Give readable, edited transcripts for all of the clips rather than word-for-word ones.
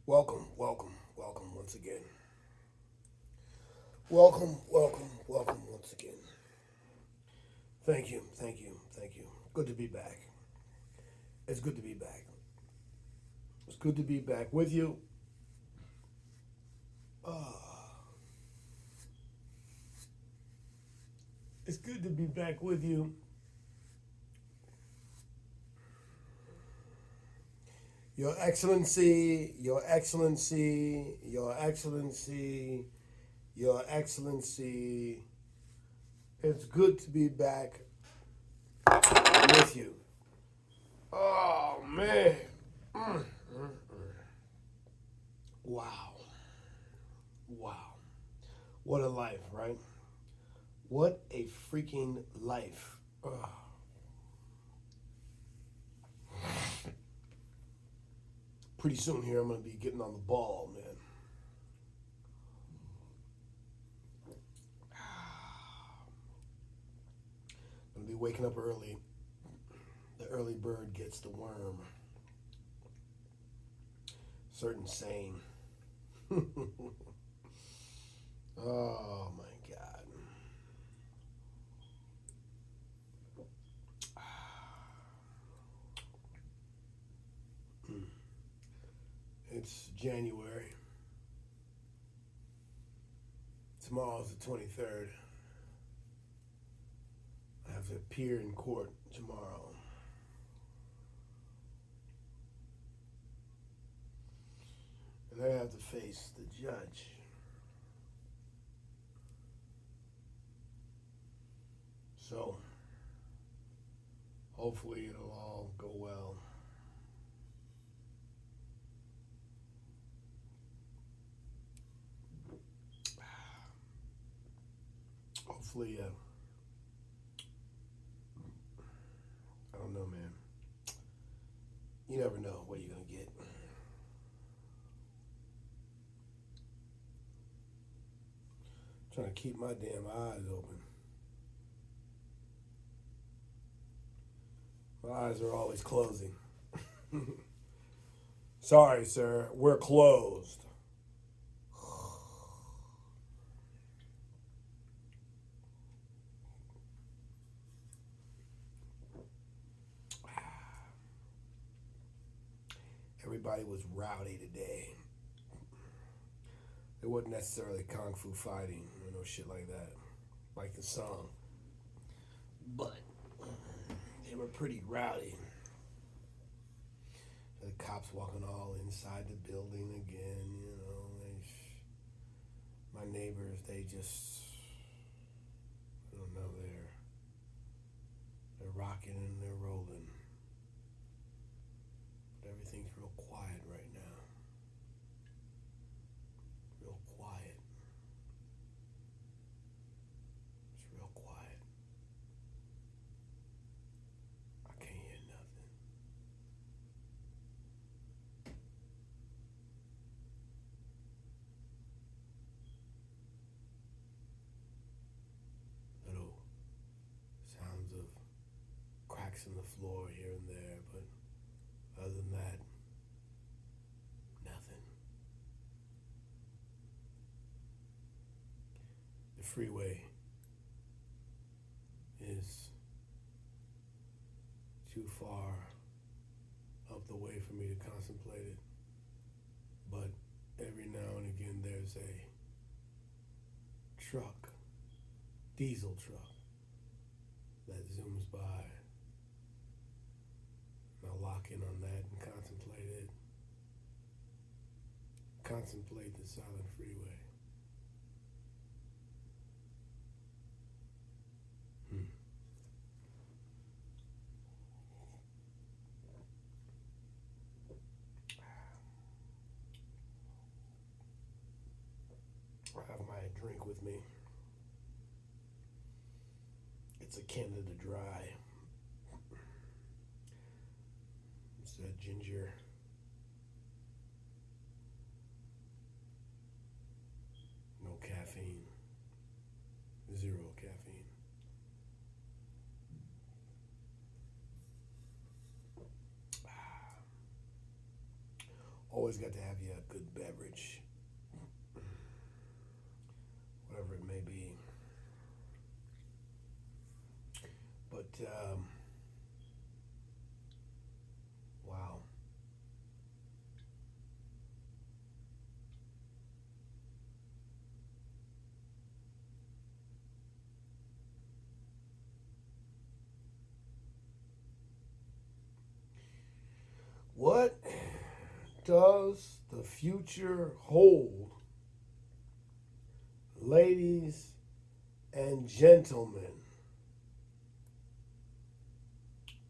Welcome, welcome, welcome once again. Welcome, welcome, welcome once again. Thank you, thank you, thank you. Good to be back. It's good to be back. It's good to be back with you. It's good to be back with you. Your Excellency, Your Excellency, Your Excellency, Your Excellency. It's good to be back with you. Oh, man. Wow. Wow. What a life, right? What a freaking life. Ugh. Pretty soon here, I'm going to be getting on the ball, man. I'm going to be waking up early. The early bird gets the worm. Certain saying. Oh, my God. It's January. Tomorrow's the 23rd. I have to appear in court tomorrow. And I have to face the judge. So, hopefully it'll all go well. Hopefully, I don't know, man. You never know what you're going to get. Trying to keep my damn eyes open. My eyes are always closing. Sorry, sir. We're closed. Everybody was rowdy today. It wasn't necessarily kung fu fighting or no shit like that, like the song. But they were pretty rowdy. The cops walking all inside the building again, you know. My neighbors, they just, I don't know, they're rocking and they're rolling. But everything's real quiet right now. Real quiet. It's real quiet. I can't hear nothing. Little sounds of cracks in the floor here and there, but other than that, nothing. The freeway is too far up the way for me to contemplate it. But every now and again there's a truck, diesel truck, that zooms by. And I'll lock in on that and contemplate it. Contemplate the silent freeway. I have my drink with me. It's a Canada Dry. It's a ginger. No caffeine. Zero caffeine. always got to have you a good beverage, whatever it may be. But wow. What does the future hold, ladies and gentlemen?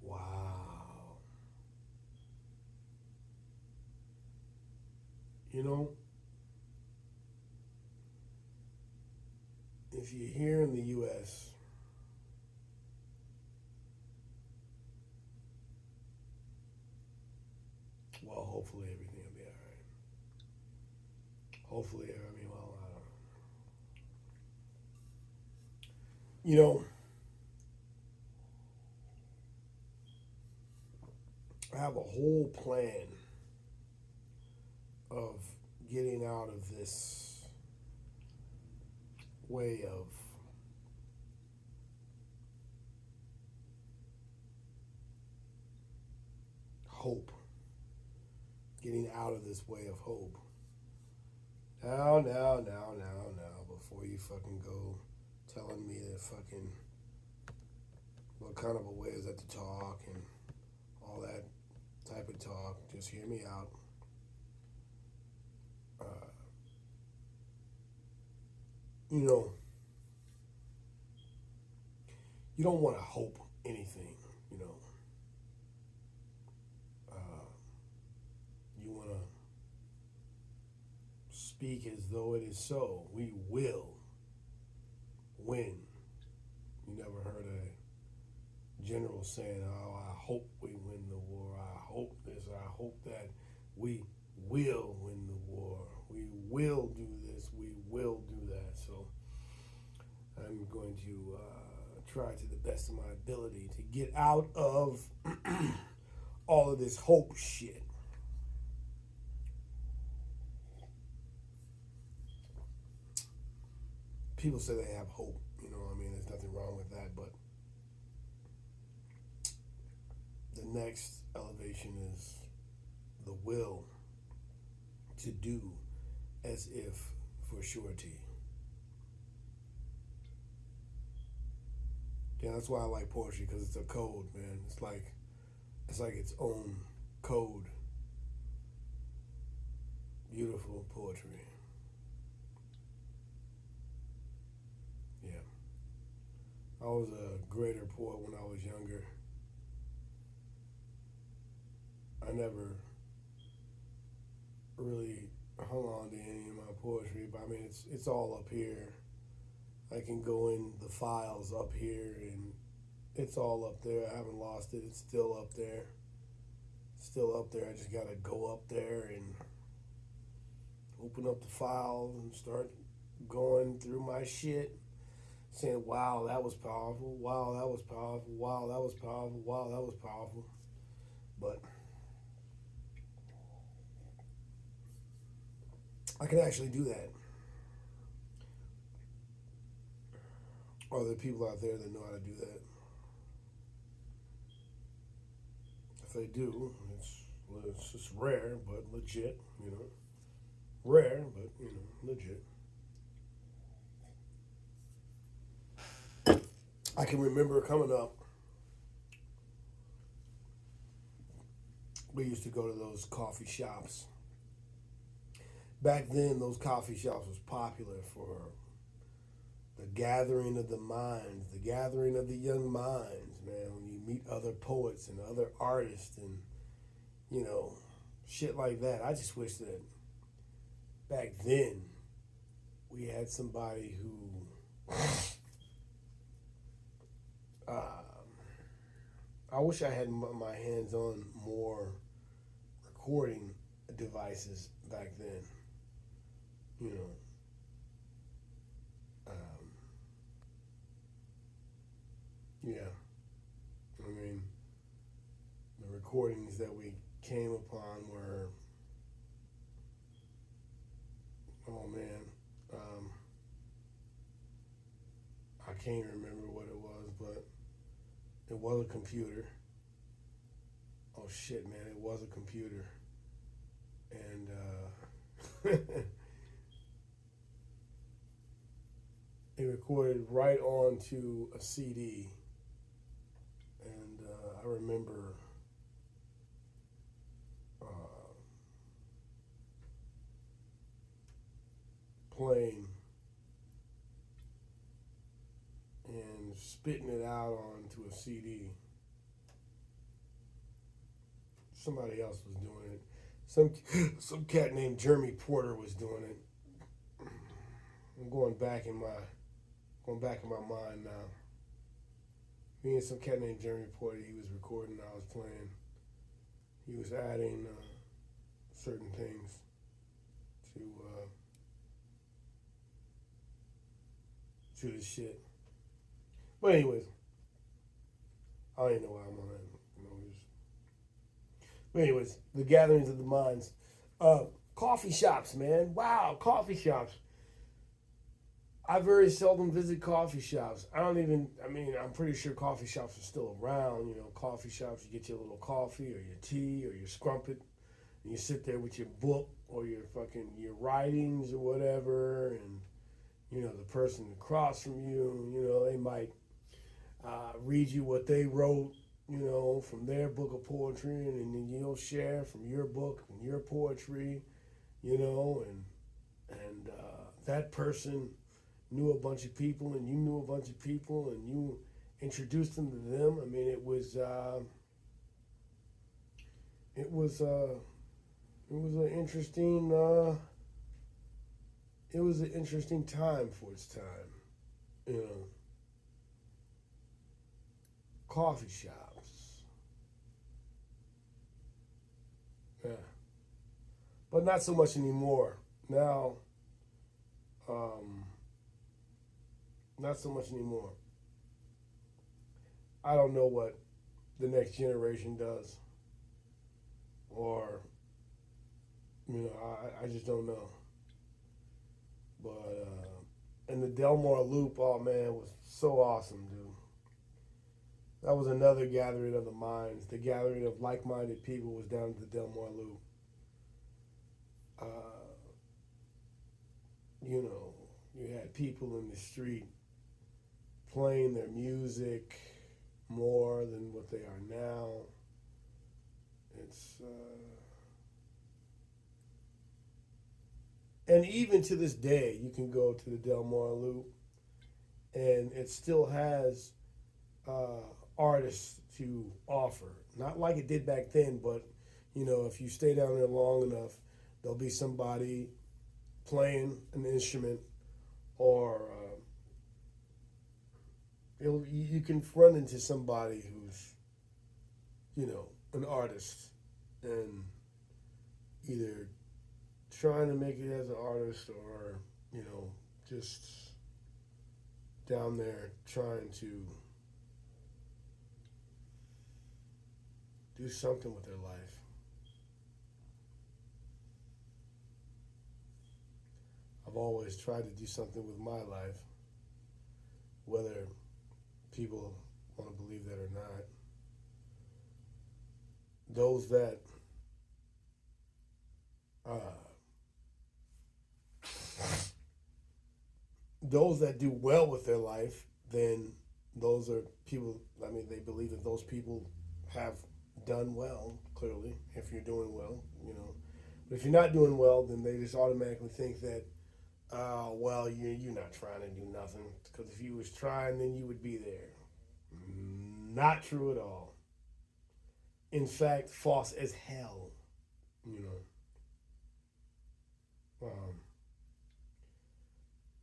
Wow. You know, if you're here in the U.S., well, hopefully everything will be all right. Hopefully, I mean, well, I don't know. You know, I have a whole plan of getting out of this way of hope. Getting out of this way of hope. Now, before you fucking go telling me that fucking what kind of a way is that to talk and all that type of talk, just hear me out. Uh, you know, you don't want to hope anything, you know. Uh, you want to speak as though it is so. We will win. You never heard a general saying, "Oh, I hope we win the war. I hope this. I hope that." We will win the war. We will do this. We will do that. So I'm going to try to the best of my ability to get out of all of this hope shit. People say they have hope. You know, I mean, there's nothing wrong with that. But the next elevation is the will to do as if for surety. Yeah, that's why I like poetry, because it's a code, man. It's like its own code. Beautiful poetry. Yeah. I was a greater poet when I was younger. I never really hung on to any of my poetry, but I mean, it's all up here. I can go in the files up here, and it's all up there. I haven't lost it. It's still up there. Still up there. I just gotta go up there and open up the files and start going through my shit, saying, "Wow, that was powerful. Wow, that was powerful. Wow, that was powerful. Wow, that was powerful." But I can actually do that. Are there people out there that know how to do that? If they do, it's just rare, but legit. You know, rare, but you know, legit. I can remember coming up, we used to go to those coffee shops. Back then, those coffee shops was popular for the gathering of the minds, the gathering of the young minds, man. When you meet other poets and other artists and, you know, shit like that. I just wish that back then we had somebody who, I wish I had my hands on more recording devices back then. You know, yeah. I mean, the recordings that we came upon were oh man, I can't remember what it was, but it was a computer. Oh shit, man, it was a computer, and it recorded right onto a CD, and I remember playing and spitting it out onto a CD. Somebody else was doing it. Some cat named Jeremy Porter was doing it. I'm going back in my mind now. Me and some cat named Jeremy Porter, he was recording. I was playing. He was adding certain things to the shit. But anyways, I don't even know why I'm on that. But anyways, the gatherings of the minds. Coffee shops, man. Wow, coffee shops. I very seldom visit coffee shops. I'm pretty sure coffee shops are still around. You know, coffee shops, you get your little coffee or your tea or your scrumpet, and you sit there with your book or your writings or whatever, and, you know, the person across from you, you know, they might read you what they wrote, you know, from their book of poetry, and then you'll share from your book and your poetry, you know, and that person knew a bunch of people, and you knew a bunch of people, and you introduced them to them. I mean, it was an interesting time for its time, you know. Coffee shops, yeah, but not so much anymore. Now, not so much anymore. I don't know what the next generation does, or, you know, I just don't know. But and the Delmar Loop, oh man, was so awesome, dude. That was another gathering of the minds. The gathering of like-minded people was down at the Delmar Loop. Uh, you know, you had people in the street playing their music more than what they are now. It's and even to this day, you can go to the Delmar Loop, and it still has artists to offer. Not like it did back then, but, you know, if you stay down there long enough, there'll be somebody playing an instrument, or you can run into somebody who's, you know, an artist, and either trying to make it as an artist, or, you know, just down there trying to do something with their life. I've always tried to do something with my life, whether people want to believe that or not. Those that uh, those that do well with their life, then those are people. I mean, they believe that those people have done well. Clearly, if you're doing well, you know. But if you're not doing well, then they just automatically think that, well, you're not trying to do nothing. Because if you was trying, then you would be there. Not true at all. In fact, false as hell. You know,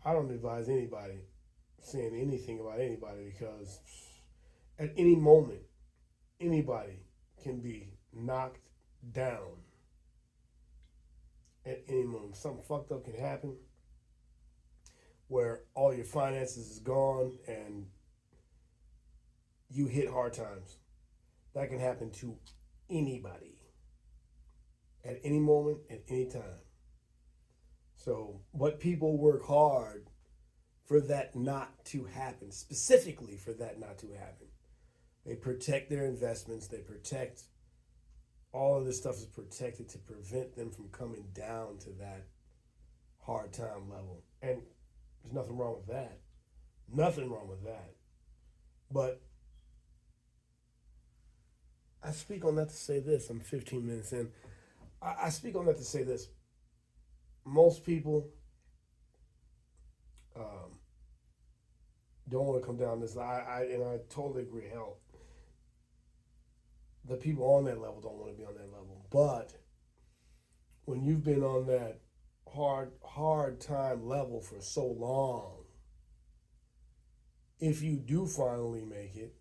I don't advise anybody saying anything about anybody, because at any moment, anybody can be knocked down. At any moment, something fucked up can happen where all your finances is gone and you hit hard times. That can happen to anybody at any moment, at any time. So, but people work hard for that not to happen, specifically for that not to happen. They protect their investments, they protect all of this stuff is protected to prevent them from coming down to that hard time level. And there's nothing wrong with that. Nothing wrong with that. But I speak on that to say this. I'm 15 minutes in. I speak on that to say this. Most people don't want to come down this. And I totally agree. Hell, the people on that level don't want to be on that level. But when you've been on that hard time level for so long, if you do finally make it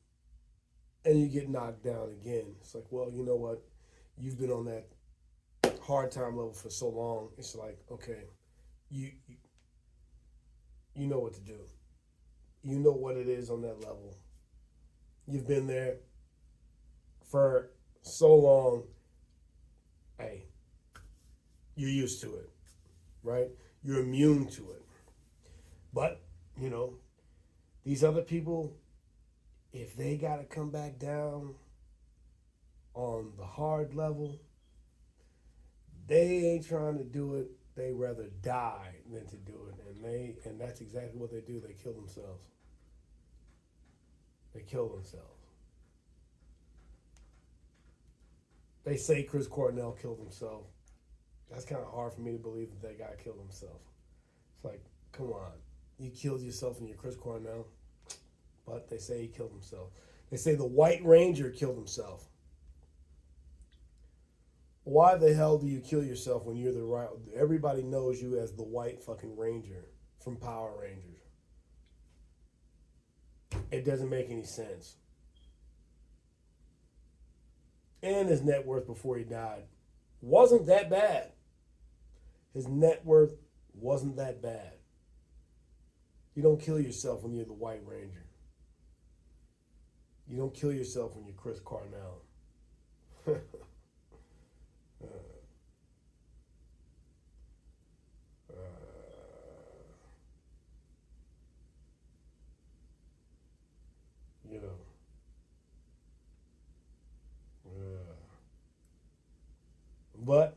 and you get knocked down again, it's like, well, you know what? You've been on that hard time level for so long. It's like, okay, you know what to do. You know what it is on that level. You've been there for so long. Hey, you're used to it, right? You're immune to it. But, these other people, if they got to come back down on the hard level, they ain't trying to do it. They rather die than to do it. And that's exactly what they do. They kill themselves. They kill themselves. They say Chris Cornell killed himself. That's kind of hard for me to believe that guy killed himself. It's like, come on. You killed yourself and you're Chris Cornell. But they say he killed himself. They say the White Ranger killed himself. Why the hell do you kill yourself when you're the right? Everybody knows you as the White fucking Ranger from Power Rangers. It doesn't make any sense. And his net worth before he died wasn't that bad. His net worth wasn't that bad. You don't kill yourself when you're the White Ranger. You don't kill yourself when you're Chris Cornell. But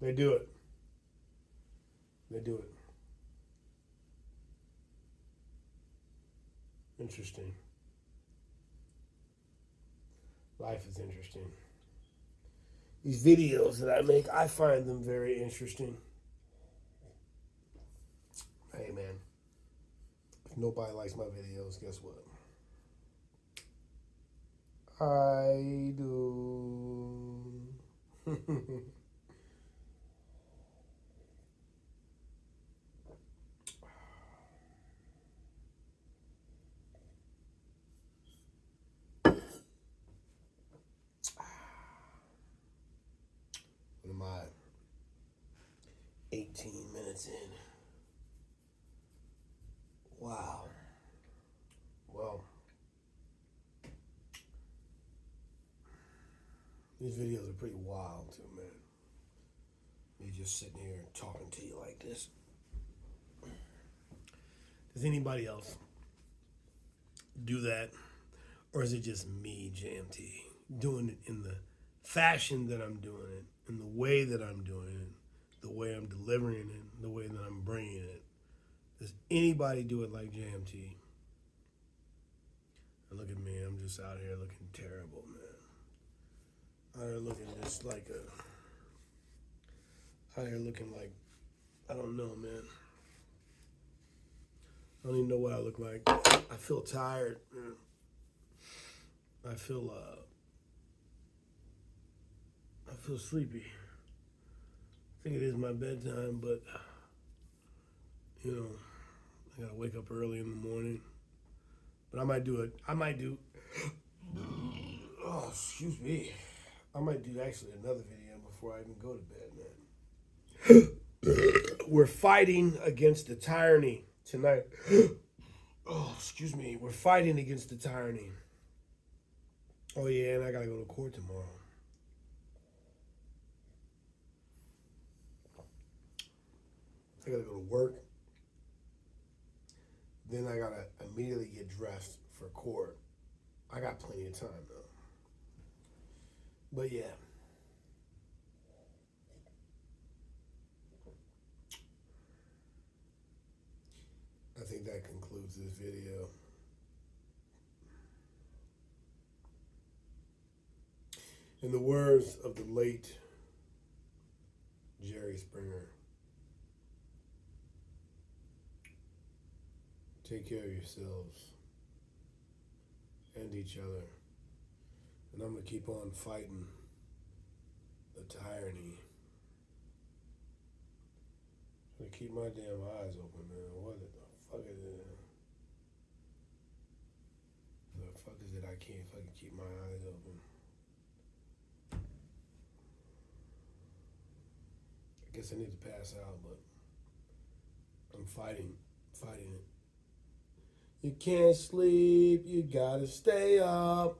they do it. They do it. Interesting. Life is interesting. These videos that I make, I find them very interesting. Hey, man. If nobody likes my videos, guess what? I do. What am I? 18 minutes in. Wow. Well, these videos are pretty wild too, man. Me just sitting here talking to you like this. Does anybody else do that? Or is it just me, JMT, doing it in the fashion that I'm doing it, in the way that I'm doing it, the way I'm delivering it, the way that I'm bringing it? Does anybody do it like JMT? And look at me, I'm just out here looking terrible, man. Out here looking just like out here looking like, I don't know, man. I don't even know what I look like. I feel tired, man. I feel sleepy. I think it is my bedtime, but I gotta wake up early in the morning. But I might do oh, excuse me. I might do actually another video before I even go to bed, man. We're fighting against the tyranny tonight. Oh, excuse me. We're fighting against the tyranny. Oh yeah, and I gotta go to court tomorrow. I gotta go to work. Then I gotta immediately get dressed for court. I got plenty of time though. But yeah. I think that concludes this video. In the words of the late Jerry Springer, take care of yourselves and each other. And I'm going to keep on fighting the tyranny. I'm going to keep my damn eyes open, man. What the fuck is it? The fuck is it? I can't fucking keep my eyes open. I guess I need to pass out, but I'm fighting it. You can't sleep, you gotta stay up.